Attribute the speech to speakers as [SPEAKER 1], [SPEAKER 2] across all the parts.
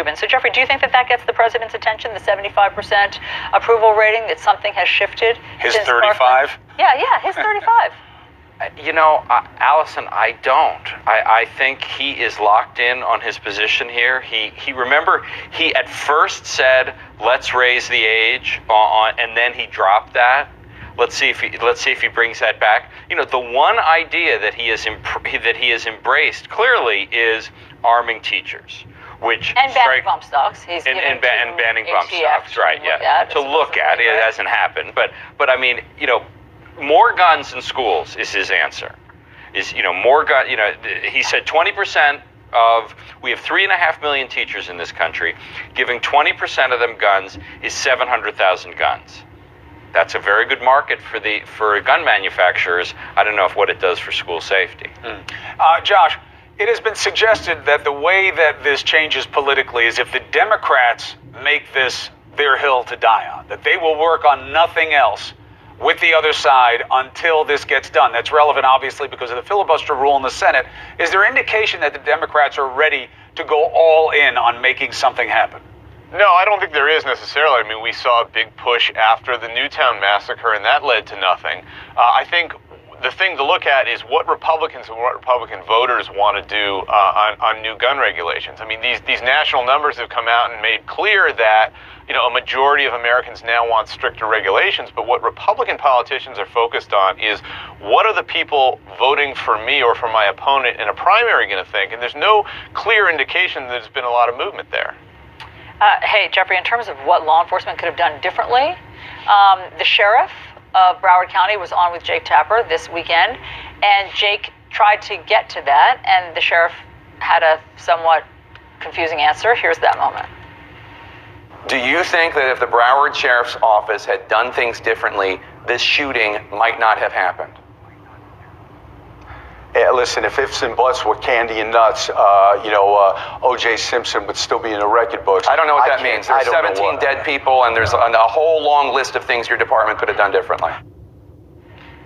[SPEAKER 1] Chauvin. So, Jeffrey, do you think that that gets the president's attention, the 75% approval rating, that something has shifted?
[SPEAKER 2] His 35?
[SPEAKER 1] Yeah, his 35.
[SPEAKER 3] You know, Allison, I don't. I think he is locked in on his position here. Remember, he at first said, let's raise the age and then he dropped that. Let's see if he brings that back. You know, the one idea that he has embraced clearly is arming teachers, which
[SPEAKER 1] and banning bump stocks. He's
[SPEAKER 3] and banning bump stocks, right? Yeah, to look at. It hasn't happened, but I mean, you know, more guns in schools is his answer. More gun. You know, he said 20% of, we have 3.5 million teachers in this country. Giving 20% of them guns is 700,000 guns. That's a very good market for gun manufacturers. I don't know what it does for school safety.
[SPEAKER 2] Josh, it has been suggested that the way that this changes politically is if the Democrats make this their hill to die on, that they will work on nothing else with the other side until this gets done. That's relevant, obviously, because of the filibuster rule in the Senate. Is there indication that the Democrats are ready to go all in on making something happen?
[SPEAKER 4] No, I don't think there is necessarily. I mean, we saw a big push after the Newtown massacre, and that led to nothing. I think the thing to look at is what Republicans and what Republican voters want to do on new gun regulations. I mean, these national numbers have come out and made clear that, you know, a majority of Americans now want stricter regulations, but what Republican politicians are focused on is what are the people voting for me or for my opponent in a primary going to think? And there's no clear indication that there's been a lot of movement there.
[SPEAKER 1] Hey, Jeffrey, in terms of what law enforcement could have done differently, the sheriff of Broward County was on with Jake Tapper this weekend, and Jake tried to get to that, and the sheriff had a somewhat confusing answer. Here's that moment.
[SPEAKER 5] Do you think that if the Broward Sheriff's Office had done things differently, this shooting might not have happened?
[SPEAKER 6] Yeah, listen, if ifs and buts were candy and nuts, O.J. Simpson would still be in the record books.
[SPEAKER 5] I don't know what that means. There's 17 dead people, and there's a whole long list of things your department could have done differently.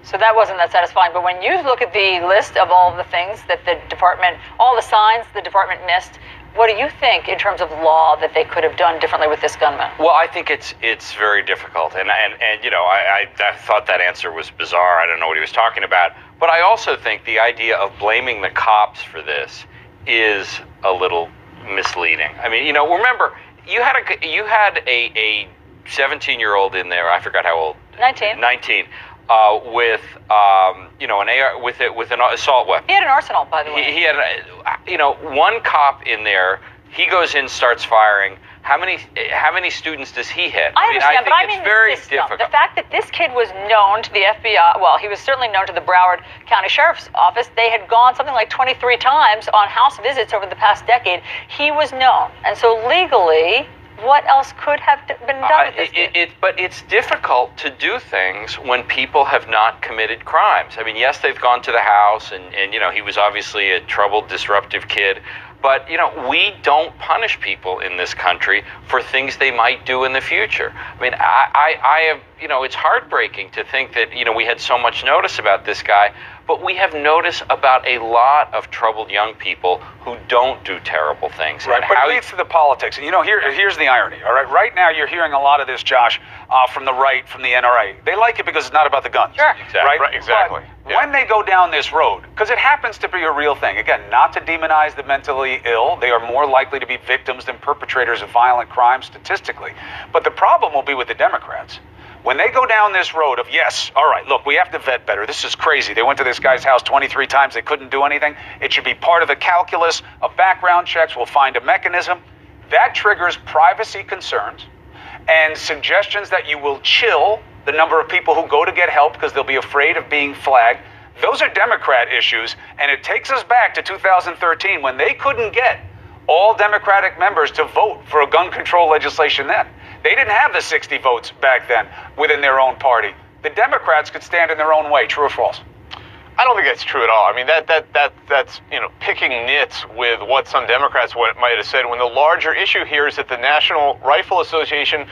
[SPEAKER 1] So that wasn't that satisfying. But when you look at the list of all the things that the department, all the signs the department missed, what do you think in terms of law that they could have done differently with this gunman?
[SPEAKER 3] Well, I think it's very difficult, and you know, I thought that answer was bizarre. I don't know what he was talking about, but I also think the idea of blaming the cops for this is a little misleading. I mean, you know, remember you had a 17-year-old in there. I forgot how old.
[SPEAKER 1] 19.
[SPEAKER 3] 19. With you know, an AR with an assault weapon.
[SPEAKER 1] He had an arsenal, by the way.
[SPEAKER 3] He had, you know, one cop in there. He goes in, starts firing. How many students does he hit?
[SPEAKER 1] I understand, but I
[SPEAKER 3] think
[SPEAKER 1] mean
[SPEAKER 3] it's very
[SPEAKER 1] the system.
[SPEAKER 3] difficult.
[SPEAKER 1] The fact that this kid was known to the FBI, well, he was certainly known to the Broward County Sheriff's Office. They had gone something like 23 times on house visits over the past decade. He was known, and so legally, what else could have been done with this kid?
[SPEAKER 3] But it's difficult to do things when people have not committed crimes. I mean, yes, they've gone to the house, and you know, he was obviously a troubled, disruptive kid. But, you know, we don't punish people in this country for things they might do in the future. I mean, I have, you know, it's heartbreaking to think that, you know, we had so much notice about this guy, but we have notice about a lot of troubled young people who don't do terrible things.
[SPEAKER 2] Right, but it leads to the politics. And, you know, here's the irony, all right? Right now, you're hearing a lot of this, Josh, from the right, from the NRA. They like it because it's not about the guns.
[SPEAKER 1] Sure.
[SPEAKER 3] Exactly.
[SPEAKER 2] Right?
[SPEAKER 4] Exactly.
[SPEAKER 2] But when they go down this road, because it happens to be a real thing, again, not to demonize the mentally ill, they are more likely to be victims than perpetrators of violent crime statistically. But the problem will be with the Democrats. When they go down this road of, yes, all right, look, we have to vet better. This is crazy. They went to this guy's house 23 times. They couldn't do anything. It should be part of the calculus of background checks. We'll find a mechanism. That triggers privacy concerns and suggestions that you will chill the number of people who go to get help because they'll be afraid of being flagged. Those are Democrat issues, and it takes us back to 2013 when they couldn't get all Democratic members to vote for a gun control legislation then. They didn't have the 60 votes back then within their own party. The Democrats could stand in their own way. True or false?
[SPEAKER 4] I don't think that's true at all. I mean, that's you know, picking nits with what some Democrats might have said, when the larger issue here is that the National Rifle Association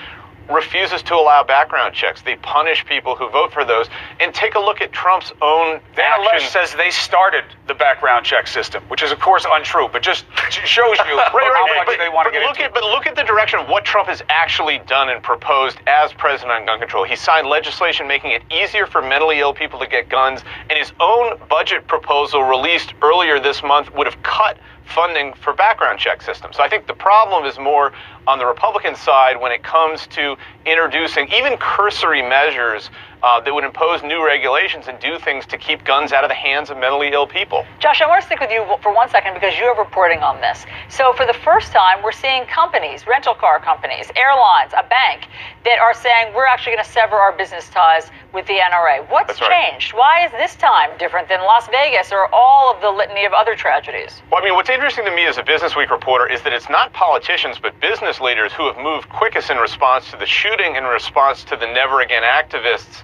[SPEAKER 4] refuses to allow background checks. They punish people who vote for those. And take a look at Trump's own
[SPEAKER 2] The NRA
[SPEAKER 4] actions.
[SPEAKER 2] says they started the background check system, which is, of course, untrue, but just shows you how much they want to get into.
[SPEAKER 4] But look at the direction of what Trump has actually done and proposed as president on gun control. He signed legislation making it easier for mentally ill people to get guns, and his own budget proposal released earlier this month would have cut funding for background check systems. So I think the problem is more on the Republican side when it comes to introducing even cursory measures that would impose new regulations and do things to keep guns out of the hands of mentally ill people.
[SPEAKER 1] Josh, I want to stick with you for 1 second because you have reporting on this. So for the first time, we're seeing companies, rental car companies, airlines, a bank, that are saying we're actually going to sever our business ties with the NRA. What's changed? Why is this time different than Las Vegas or all of the litany of other tragedies?
[SPEAKER 4] Well, I mean, what's interesting to me as a Business Week reporter is that it's not politicians but business leaders who have moved quickest in response to the shooting, in response to the Never Again activists,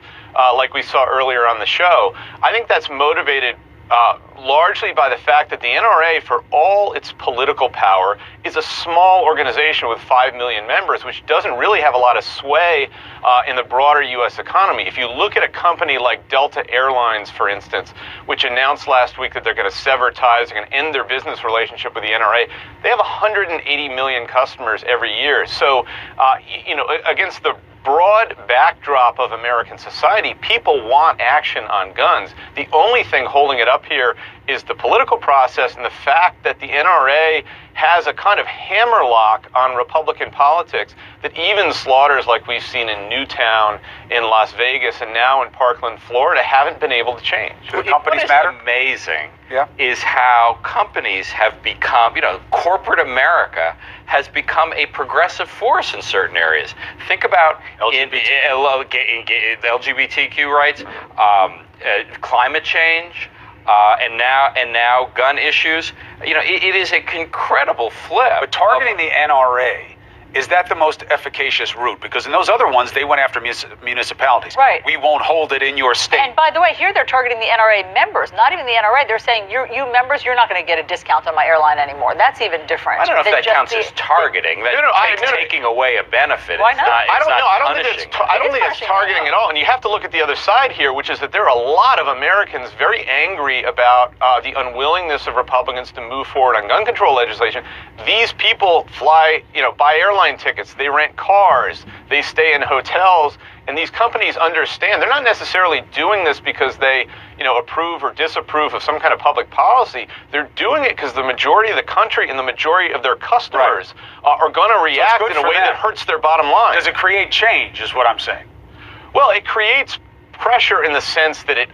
[SPEAKER 4] like we saw earlier on the show. I think that's motivated largely by the fact that the NRA, for all its political power, is a small organization with 5 million members, which doesn't really have a lot of sway in the broader U.S. economy. If you look at a company like Delta Airlines, for instance, which announced last week that they're going to sever ties, they're going to end their business relationship with the NRA, they have 180 million customers every year. So, against the broad backdrop of American society, people want action on guns. The only thing holding it up here is the political process and the fact that the NRA has a kind of hammerlock on Republican politics that even slaughters like we've seen in Newtown, in Las Vegas, and now in Parkland, Florida, haven't been able to change.
[SPEAKER 2] Do the companies
[SPEAKER 3] What is
[SPEAKER 2] matter?
[SPEAKER 3] amazing
[SPEAKER 2] Yeah.
[SPEAKER 3] is how companies have become, corporate America has become a progressive force in certain areas. Think about LGBTQ rights, climate change, and now gun issues. It is an incredible flip.
[SPEAKER 2] But targeting the NRA, is that the most efficacious route? Because in those other ones, they went after municipalities.
[SPEAKER 1] Right.
[SPEAKER 2] We won't hold it in your state.
[SPEAKER 1] And by the way, here they're targeting the NRA members, not even the NRA. They're saying, you members, you're not going to get a discount on my airline anymore. That's even different.
[SPEAKER 3] I don't know if
[SPEAKER 1] than
[SPEAKER 3] that
[SPEAKER 1] just
[SPEAKER 3] counts as targeting. Taking away a benefit.
[SPEAKER 1] Why not?
[SPEAKER 4] I don't think it's
[SPEAKER 1] punishing
[SPEAKER 4] targeting
[SPEAKER 1] them.
[SPEAKER 4] at all. And you have to look at the other side here, which is that there are a lot of Americans very angry about the unwillingness of Republicans to move forward on gun control legislation. These people buy airline tickets, they rent cars, they stay in hotels, and these companies understand they're not necessarily doing this because they approve or disapprove of some kind of public policy. They're doing it because the majority of the country and the majority of their customers are going to react in a way that hurts their bottom line.
[SPEAKER 2] Does it create change, is what I'm saying?
[SPEAKER 4] Well, it creates pressure in the sense that it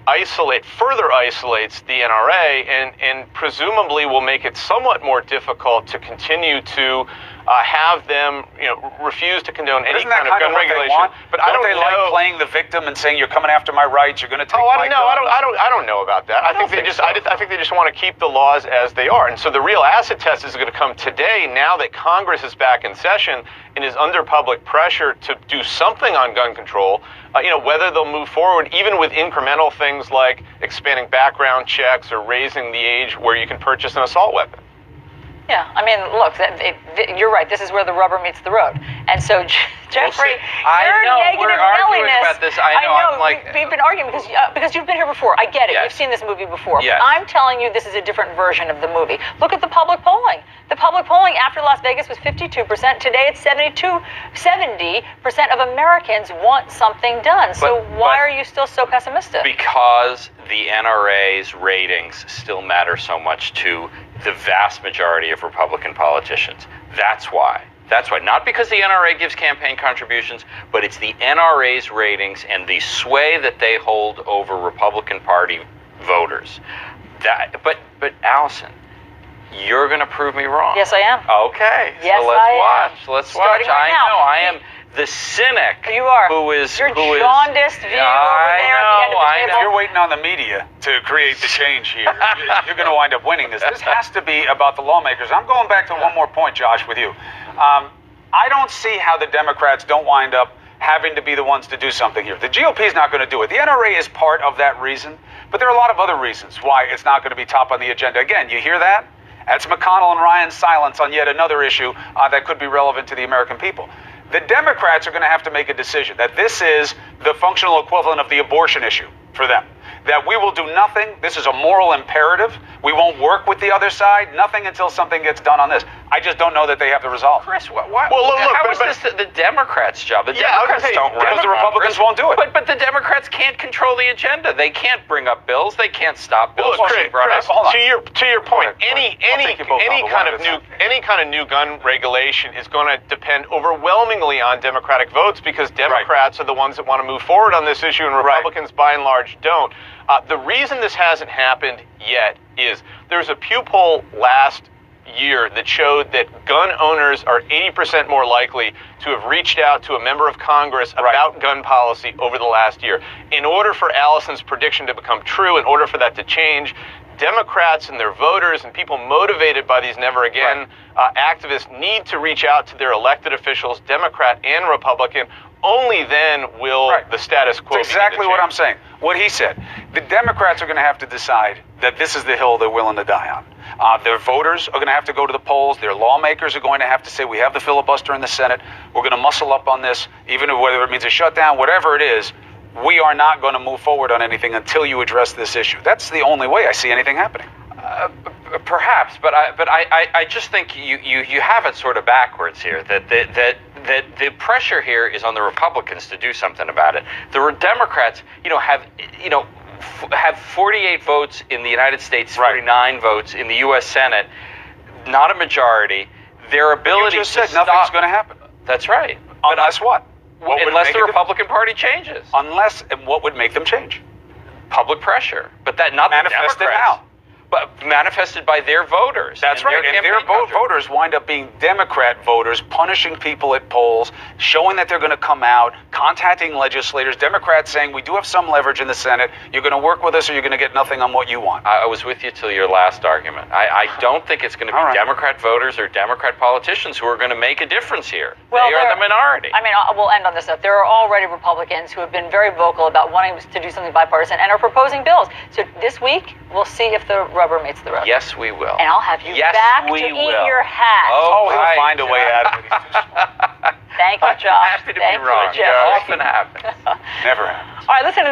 [SPEAKER 4] further isolates the NRA and presumably will make it somewhat more difficult to continue to have them refuse to condone any kind of gun regulation.
[SPEAKER 2] But don't they like playing the victim and saying you're coming after my rights, you're going to take my guns?
[SPEAKER 4] I don't know about that. I think they just want to keep the laws as they are. And so the real acid test is going to come today, now that Congress is back in session and is under public pressure to do something on gun control. Whether they'll move forward even with incremental things like expanding background checks or raising the age where you can purchase an assault weapon.
[SPEAKER 1] Yeah, I mean, look, you're right. This is where the rubber meets the road. And so, Jeffrey, your negative Nelliness.
[SPEAKER 3] I know.
[SPEAKER 1] We've been arguing because you've been here before. I get it.
[SPEAKER 3] Yes.
[SPEAKER 1] You've seen this movie before.
[SPEAKER 3] Yes.
[SPEAKER 1] But I'm telling you, this is a different version of the movie. Look at the public polling. The public polling after Las Vegas was 52%. Today, it's 70% of Americans want something done. So why are you still so pessimistic?
[SPEAKER 3] Because the NRA's ratings still matter so much to the vast majority of Republican politicians. That's why. Not because the NRA gives campaign contributions, but it's the NRA's ratings and the sway that they hold over Republican Party voters. But Allison, you're going to prove me wrong.
[SPEAKER 1] Yes, I am.
[SPEAKER 3] Okay.
[SPEAKER 1] Yes,
[SPEAKER 3] so let's watch.
[SPEAKER 1] Right now.
[SPEAKER 3] I know. I am the cynic.
[SPEAKER 1] You are.
[SPEAKER 3] Your
[SPEAKER 1] jaundiced view over there at the end of the table.
[SPEAKER 2] If you're waiting on the media to create the change here, you're going to wind up winning this. This has to be about the lawmakers. I'm going back to one more point, Josh, with you. I don't see how the Democrats don't wind up having to be the ones to do something here. The GOP is not going to do it. The NRA is part of that reason, but there are a lot of other reasons why it's not going to be top on the agenda. Again, you hear that? That's McConnell and Ryan's silence on yet another issue that could be relevant to the American people. The Democrats are going to have to make a decision that this is the functional equivalent of the abortion issue for them. That we will do nothing. This is a moral imperative. We won't work with the other side. Nothing until something gets done on this. I just don't know that they have the resolve.
[SPEAKER 3] Chris, why,
[SPEAKER 4] Well, look,
[SPEAKER 3] how
[SPEAKER 4] but-
[SPEAKER 3] is this the Democrats' job? The
[SPEAKER 4] Yeah, I was
[SPEAKER 3] Democrats
[SPEAKER 4] gonna say,
[SPEAKER 3] don't run
[SPEAKER 2] because the Republicans won't do it.
[SPEAKER 3] But the Democrats can't control the agenda. They can't bring up bills. They can't stop bills.
[SPEAKER 4] Look,
[SPEAKER 3] being
[SPEAKER 4] Chris,
[SPEAKER 3] brought
[SPEAKER 4] Chris,
[SPEAKER 3] up.
[SPEAKER 2] Hold on.
[SPEAKER 4] to your point,
[SPEAKER 2] Go ahead. I'll take you both on, but
[SPEAKER 4] any kind of new gun regulation is going to depend overwhelmingly on Democratic votes, because Democrats are the ones that want to move forward on this issue, and Republicans by and large don't. The reason this hasn't happened yet is there's a Pew poll last year that showed that gun owners are 80% more likely to have reached out to a member of Congress about gun policy over the last year. In order for Allison's prediction to become true, in order for that to change, Democrats and their voters and people motivated by these never again activists need to reach out to their elected officials, Democrat and Republican. Only then will the status quo
[SPEAKER 2] That's exactly what I'm saying. What he said. The Democrats are going to have to decide that this is the hill they're willing to die on. Their voters are going to have to go to the polls. Their lawmakers are going to have to say, we have the filibuster in the Senate. We're going to muscle up on this, even whether it means a shutdown, whatever it is. We are not going to move forward on anything until you address this issue. That's the only way I see anything happening.
[SPEAKER 3] Perhaps, but I just think you have it sort of backwards here. That the pressure here is on the Republicans to do something about it. The Democrats, have 48 votes in the United States, 49 votes in the U.S. Senate, not a majority. Their ability
[SPEAKER 2] You just
[SPEAKER 3] to
[SPEAKER 2] said nothing's going to happen.
[SPEAKER 3] That's right.
[SPEAKER 2] Unless what? What would
[SPEAKER 3] Unless
[SPEAKER 2] make
[SPEAKER 3] the
[SPEAKER 2] it
[SPEAKER 3] Republican Party changes.
[SPEAKER 2] Unless, and what would make them change?
[SPEAKER 3] Public pressure, but that not
[SPEAKER 2] Manifested
[SPEAKER 3] the Democrats.
[SPEAKER 2] how?
[SPEAKER 3] But manifested by their voters.
[SPEAKER 2] That's right. And their voters wind up being Democrat voters, punishing people at polls, showing that they're going to come out, contacting legislators, Democrats saying, we do have some leverage in the Senate. You're going to work with us or you're going to get nothing on what you want.
[SPEAKER 3] I was with you till your last argument. I don't think it's going to be Democrat voters or Democrat politicians who are going to make a difference here.
[SPEAKER 1] Well,
[SPEAKER 3] they are the minority.
[SPEAKER 1] I mean, we'll end on this note. There are already Republicans who have been very vocal about wanting to do something bipartisan and are proposing bills. So this week, we'll see if the rubber meets the road.
[SPEAKER 3] Yes, we will.
[SPEAKER 1] And I'll have you
[SPEAKER 3] Yes,
[SPEAKER 1] back
[SPEAKER 3] we
[SPEAKER 1] to eat
[SPEAKER 3] will.
[SPEAKER 1] your hat.
[SPEAKER 2] Oh, he'll
[SPEAKER 3] hi,
[SPEAKER 2] find a way
[SPEAKER 3] John.
[SPEAKER 2] out of it. He's too smart.
[SPEAKER 1] Thank you, Josh.
[SPEAKER 3] Happy to
[SPEAKER 1] Thank
[SPEAKER 3] be wrong.
[SPEAKER 1] you, Jeff.
[SPEAKER 3] Often happens.
[SPEAKER 2] Never happens.
[SPEAKER 1] All right, listen to